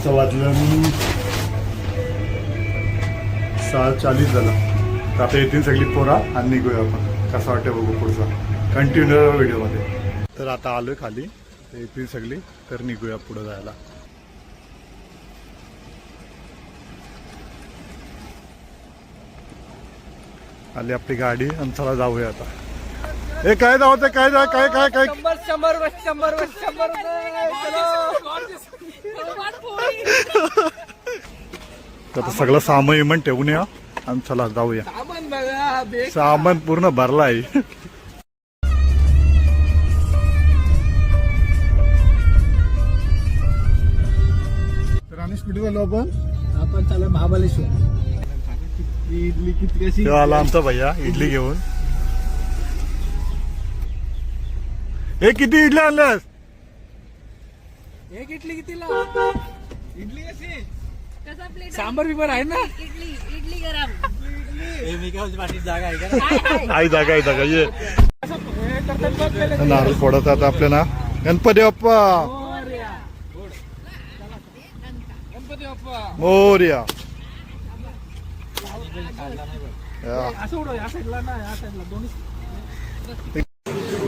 आता वाजलं 6:40 झालं. तर आता येतील सगळी पोरा आणि निघूया आपण. कसं वाटतं बघू पुढचा कंटिन्यू व्हिडिओमध्ये. तर आता आलोय खाली, येतील सगळी तर निघूया पुढे जायला. आली आपली गाडी आणि चला जाऊया आता. हे काय जावं काय काय काय काय काय 100 आता सगळं सामान ठेवून या आणि चला जाऊया. सामान पूर्ण भरला आहे. तर आम्ही कुठे झालो आपण चालू महाबलेश्वर. इडली किती कशी तेव्हा आला आमचा भैया इडली घेऊन. हे किती इडल्या आणल्यास? एक इडली कितीला? इडली कशी सांबर बिबर आहे ना? इडली गरम. मी काय पाठी जागा आहे का? आई जागा ये नारळ फोडत आता आपल्या ना. गणपती बाप्पा गणपती बाप्पा मोरया. असं उडव या साईडला ना या साईडला दोन्ही.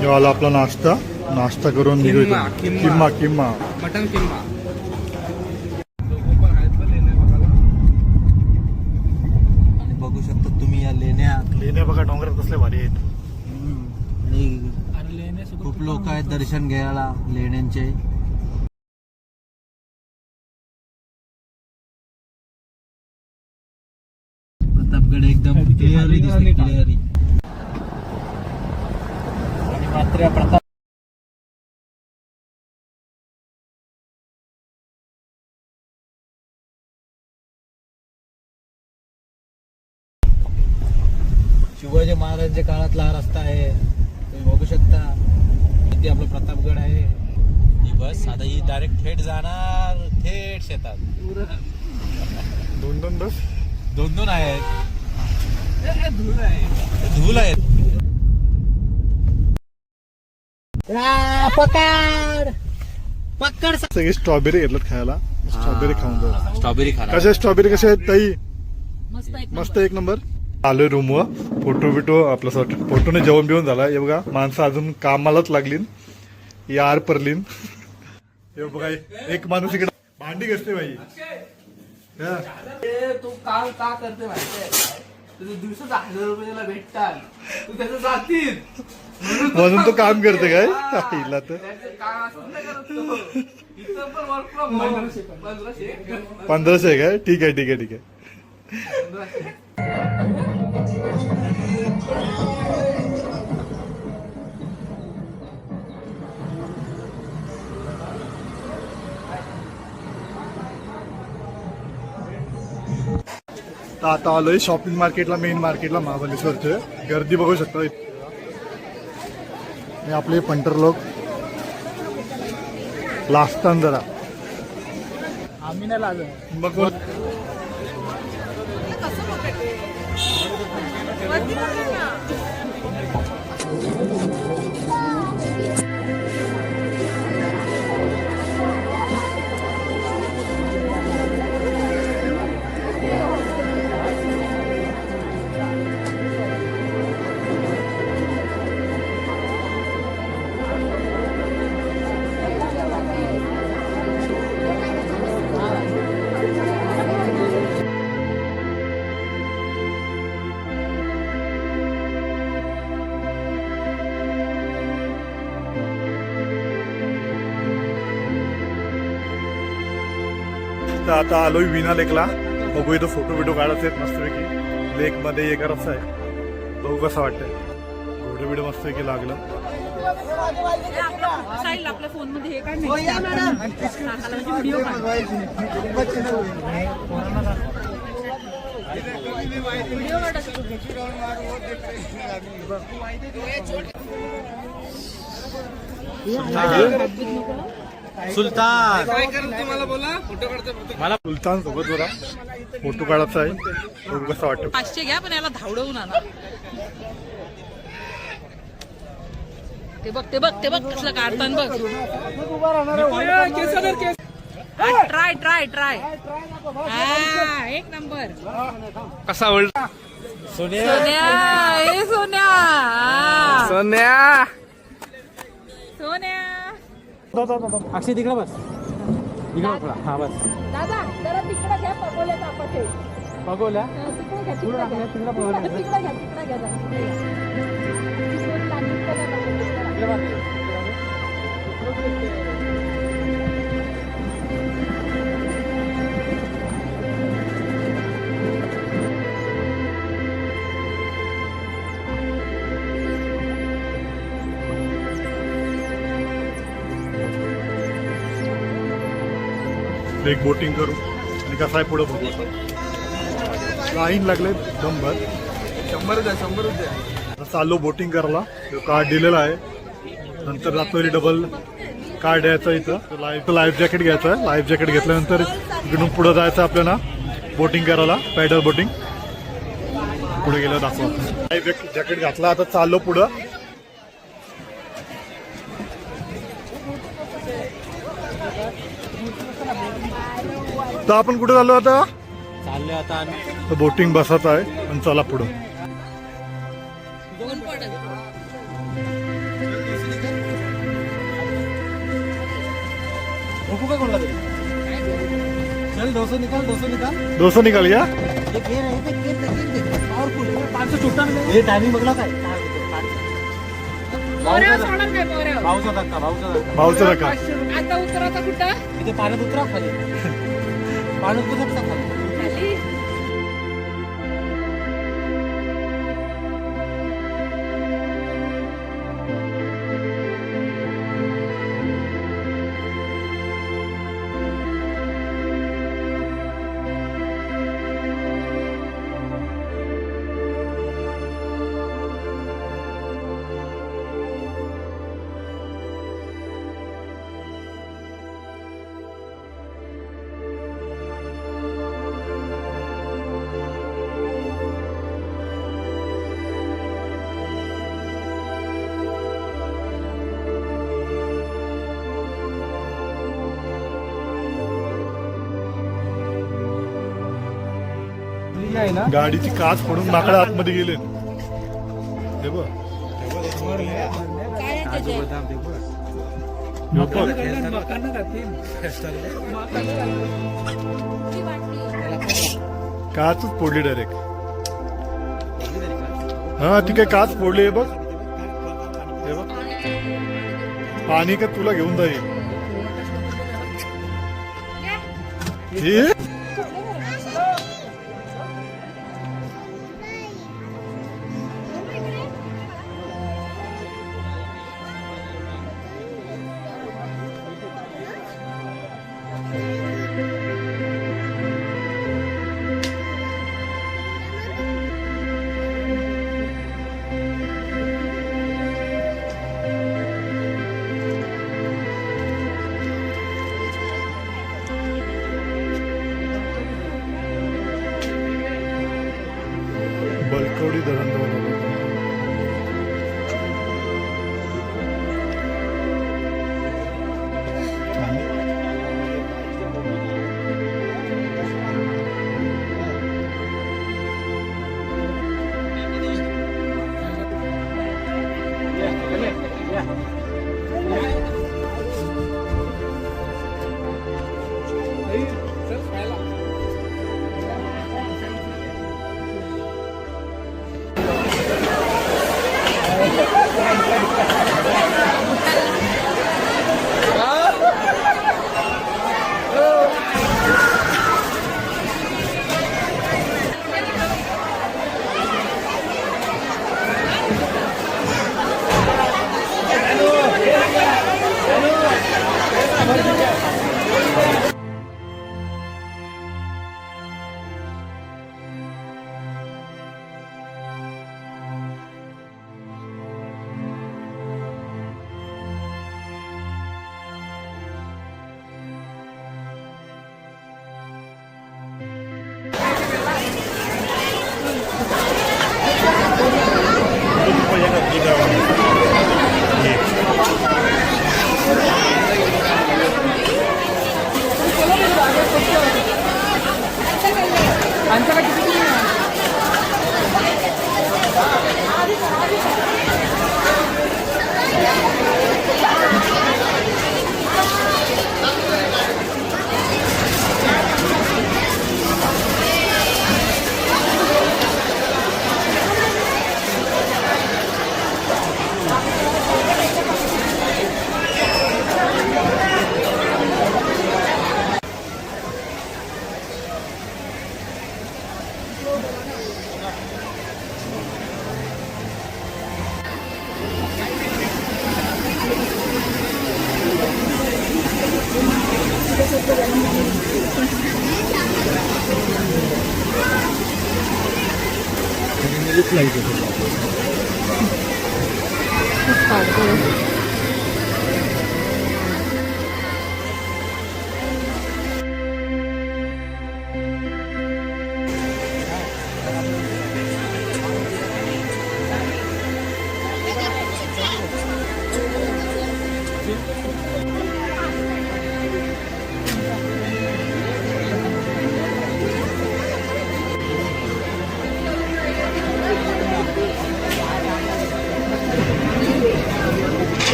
जेव्हा आपला नाश्ता करून निघूया. किम्मा मटन किम्मा. आणि बघू शकता तुम्ही या लेण्या बघा डोंगरात कसले भारी आहेत. आणि खूप लोक आहेत दर्शन घ्यायला लेण्यांचे. प्रतापगड एकदम क्लिअरली दिसते क्लिअरली. आणि मात्र प्रताप शिवाजी महाराजांच्या काळातला हा रस्ता आहे. तुम्ही बघू शकता किती आपला प्रतापगड आहे. ही बस आता ही डायरेक्ट थेट जाणार थेट शेतात. दोन बस दोन आहेत. धूल आहेत. पकड सगळे स्ट्रॉबेरी घेतलं खायला. स्ट्रॉबेरी खाऊन जाऊ. स्ट्रॉबेरी खाणार. कशा स्ट्रॉबेरी कशा आहेत ताई? मस्त मस्त एक नंबर. आलोय रूमवर. फोटो आपलं फोटोने जेवण बिवून झाला. हे बघा माणसं अजून कामालाच लागली. यार परलीन. हे बघा एक माणूस इकडे भांडी घासते बाई. तू काम का करते माहितीये? तुझे दिवसात 1000 रुपयाला भेटतात. तू त्याचं जातील म्हणून तो काम करते काय? हिला तर काम असं नाही करत तो. इथं पण वर्क फ्रॉम होम 1500 आहे काय? ठीक आहे. आता आलोय शॉपिंग मार्केटला, मेन मार्केटला महाबलेश्वरचे. गर्दी बघू शकता. हे आपले पंटर लोक लाजतात जरा. आम्ही नाही लागत. मग तर आता आलोय विना लेकला. बघू इथं फोटो काढायचे आहेत मस्तपैकी. लेक मध्ये हे करायचं आहे. बघू कसं वाटतंय. व्हिडिओ मस्तपैकी लागलं. आपल्या फोन मध्ये हे काय व्हिडिओ सुलतान काय करत तुम्हाला बोला फोटो काढतो. मला सुलतान सोबत जरा फोटो काढायचा आहे. बघू कसं वाटतं. 500 घ्या पण याला धावडवून आणा. ते बघ कसलं काढताना बघ. ट्राय ट्राय ट्राय हा एक नंबर कसा आवडला सोनिया सोन्या ए सोन्या हा. सोन्या सोन्या अक्षय तिकडे बस इकडे थोडा हा बस दादा जरा तिकडे घ्या पकोल्या कापाचे बघूया तिकडे घ्या तिकडे घ्या तिकडे घ्या तिकडे घ्या जरा, तिकडे घ्या. तिकडे लागली एक बोटिंग करू आणि कसा आहे पुढे बघू लाईन लागले दमभर 100 द्या चाललो बोटिंग करायला कार्ड दिलेला आहे नंतर रात्री डबल कार्ड द्यायचं इथं लाईफ जॅकेट घ्यायचं आहे लाईफ जॅकेट घेतल्यानंतर इकडून पुढे जायचं आपल्याला बोटिंग करायला पॅडल बोटिंग पुढे गेलं दाखवा लाईफ जॅकेट घातला आता चाललो पुढं तर आपण कुठे चाललो आता चालले आता आम्ही तर बोटिंग बसायचं आहे आणि चला पुढं भोकू का कोणला तरी चल 200 निकाल दोस्तों निकाल गया ये गेर आहे ते गेर पावरफुल 500 छुट्टा हे टायमिंग बघला काय पोऱ्यावर सोडणार काय पोऱ्यावर भाऊचा धक्का भाऊचं नका आता उतरवता कुठं इथे पाण्यात उतरा खाली पाण्यात उतरता खाली खाली आहे ना गाडीची काच फोडून माकडा आतमध्ये गेले हे बघ काय आहे त्याच्यात? हे बघ. ती वाटली. काचच फोडली डायरेक्ट हा ती काय काच फोडली हे बघ पाणी का तुला घेऊन जाईल हे बलकवडी धरण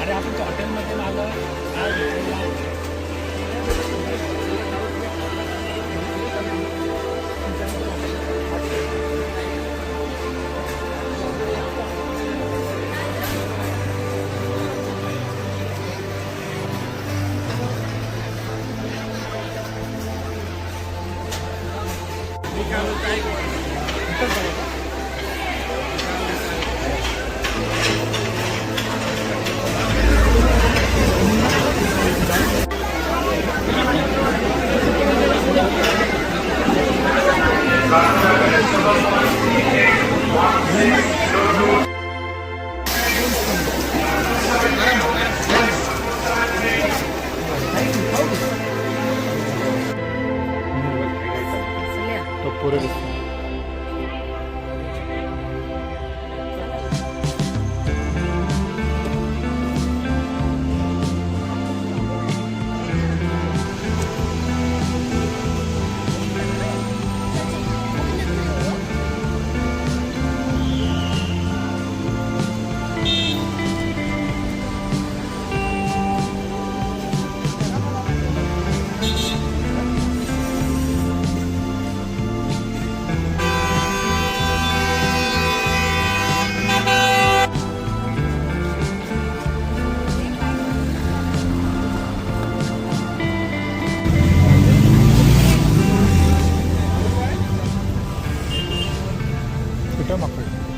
अरे आपण हॉटेलमध्ये कुठं माकड